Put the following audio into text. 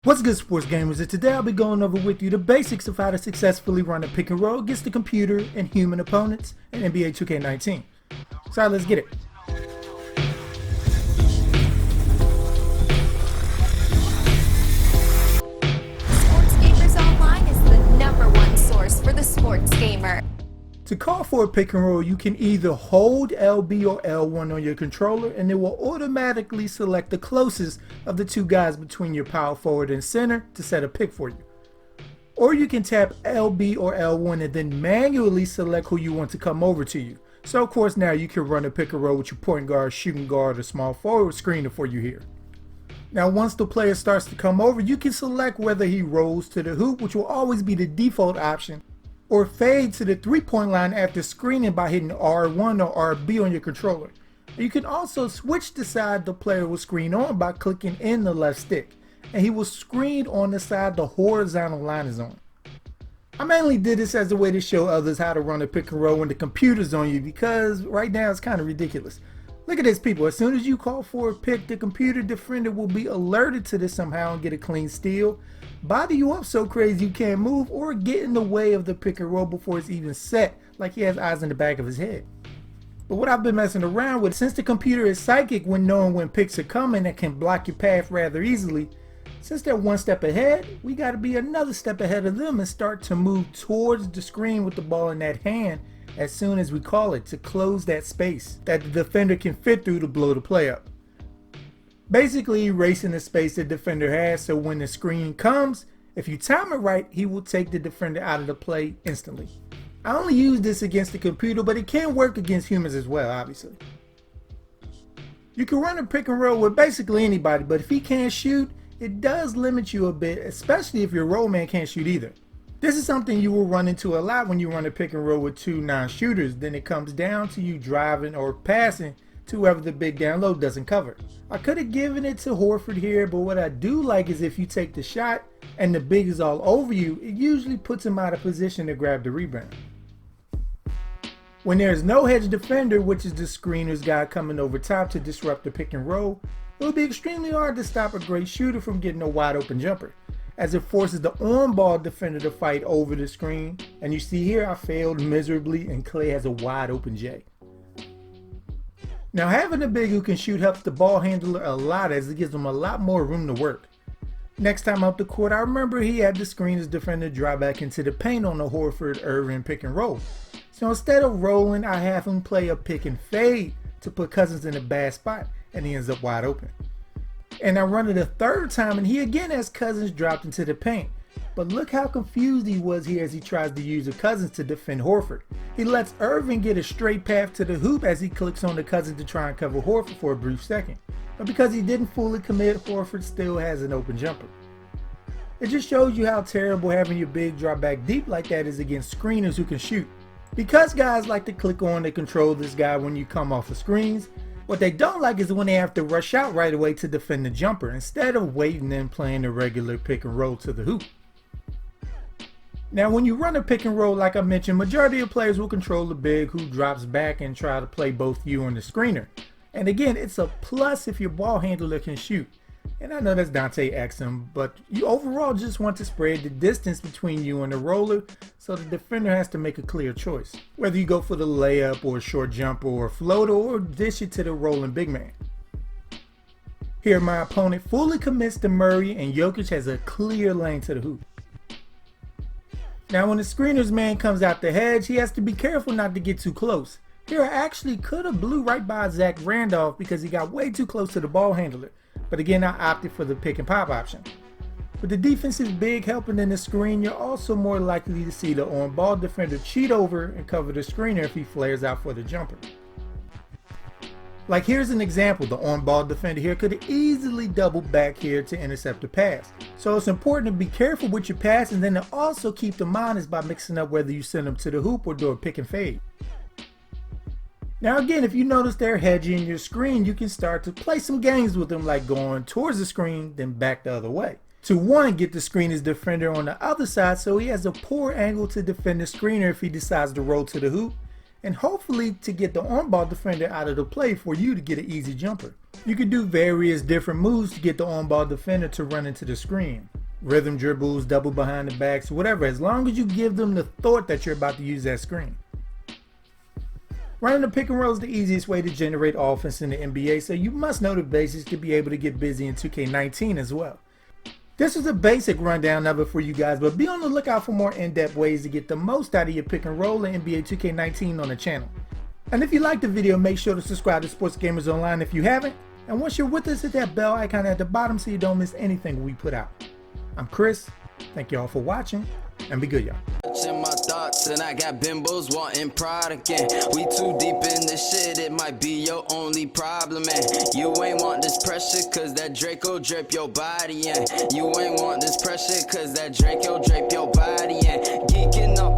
What's good, sports gamers, and today I'll be going over with you the basics of how to successfully run a pick and roll against the computer and human opponents in NBA 2K19. So let's get it. Sports Gamers Online is the #1 source for the sports gamer. To call for a pick and roll, you can either hold LB or L1 on your controller and it will automatically select the closest of the two guys between your power forward and center to set a pick for you. Or you can tap LB or L1 and then manually select who you want to come over to you. So of course now you can run a pick and roll with your point guard, shooting guard, or small forward screener for you here. Now once the player starts to come over, you can select whether he rolls to the hoop, which will always be the default option, or fade to the three-point line after screening by hitting R1 or RB on your controller. You can also switch the side the player will screen on by clicking in the left stick, and he will screen on the side the horizontal line is on. I mainly did this as a way to show others how to run a pick and roll when the computer's on you, because right now it's kind of ridiculous. Look at this, people. As soon as you call for a pick, the computer defender will be alerted to this somehow and get a clean steal, body you up so crazy you can't move, or get in the way of the pick and roll before it's even set, like he has eyes in the back of his head. But what I've been messing around with, since the computer is psychic when knowing when picks are coming and can block your path rather easily, since they're one step ahead, we got to be another step ahead of them and start to move towards the screen with the ball in that hand as soon as we call it, to close that space that the defender can fit through to blow the play up. Basically erasing the space the defender has, so when the screen comes, if you time it right, he will take the defender out of the play instantly. I only use this against the computer, but it can work against humans as well, obviously. You can run a pick and roll with basically anybody, but if he can't shoot, it does limit you a bit, especially if your roll man can't shoot either. This is something you will run into a lot when you run a pick and roll with two non-shooters. Then it comes down to you driving or passing to whoever the big down low doesn't cover. I could have given it to Horford here, but what I do like is if you take the shot and the big is all over you, it usually puts him out of position to grab the rebound. When there's no hedge defender, which is the screener's guy coming over top to disrupt the pick and roll, it will be extremely hard to stop a great shooter from getting a wide open jumper, as it forces the on-ball defender to fight over the screen. And you see here I failed miserably and Clay has a wide open J. Now having a big who can shoot helps the ball handler a lot, as it gives him a lot more room to work. Next time up the court, I remember he had the screen as defender drive back into the paint on the Horford Irving pick and roll. So instead of rolling, I have him play a pick and fade to put Cousins in a bad spot, and he ends up wide open. And I run it a third time and he again has Cousins dropped into the paint. But look how confused he was here as he tries to use the Cousins to defend Horford. He lets Irving get a straight path to the hoop as he clicks on the Cousins to try and cover Horford for a brief second. But because he didn't fully commit, Horford still has an open jumper. It just shows you how terrible having your big drop back deep like that is against screeners who can shoot. Because guys like to click on and control this guy when you come off the screens, what they don't like is when they have to rush out right away to defend the jumper instead of waiting and playing the regular pick and roll to the hoop. Now when you run a pick and roll, like I mentioned, majority of players will control the big who drops back and try to play both you and the screener. And again, it's a plus if your ball handler can shoot. And I know that's Dante Exum, but you overall just want to spread the distance between you and the roller, so the defender has to make a clear choice. Whether you go for the layup or a short jumper or a floater, or dish it to the rolling big man. Here my opponent fully commits to Murray and Jokic has a clear lane to the hoop. Now when the screener's man comes out the hedge, he has to be careful not to get too close. Here I actually could have blew right by Zach Randolph because he got way too close to the ball handler. But again, I opted for the pick and pop option. With the defensive big helping in the screen, you're also more likely to see the on-ball defender cheat over and cover the screener if he flares out for the jumper. Like here's an example, the on-ball defender here could have easily doubled back here to intercept the pass. So it's important to be careful with your pass and then to also keep them honest by mixing up whether you send them to the hoop or do a pick and fade. Now again, if you notice they're hedging your screen, you can start to play some games with them, like going towards the screen then back the other way. To one, get the screener's defender on the other side so he has a poor angle to defend the screener if he decides to roll to the hoop, and hopefully to get the on-ball defender out of the play for you to get an easy jumper. You can do various different moves to get the on-ball defender to run into the screen. Rhythm dribbles, double behind the backs, whatever, as long as you give them the thought that you're about to use that screen. Running the pick and roll is the easiest way to generate offense in the NBA, so you must know the basics to be able to get busy in 2K19 as well. This is a basic rundown of it for you guys, but be on the lookout for more in-depth ways to get the most out of your pick and roll in NBA 2K19 on the channel. And if you liked the video, make sure to subscribe to Sports Gamers Online if you haven't. And once you're with us, hit that bell icon at the bottom so you don't miss anything we put out. I'm Chris. Thank you all for watching, and be good, y'all. In my thoughts, and I got bimbos wanting pride again. We too deep in this shit, it might be your only problem, man. You ain't want this pressure, cause that Draco drip your body, and you ain't want this pressure, cause that Draco drape your body, and geeking off.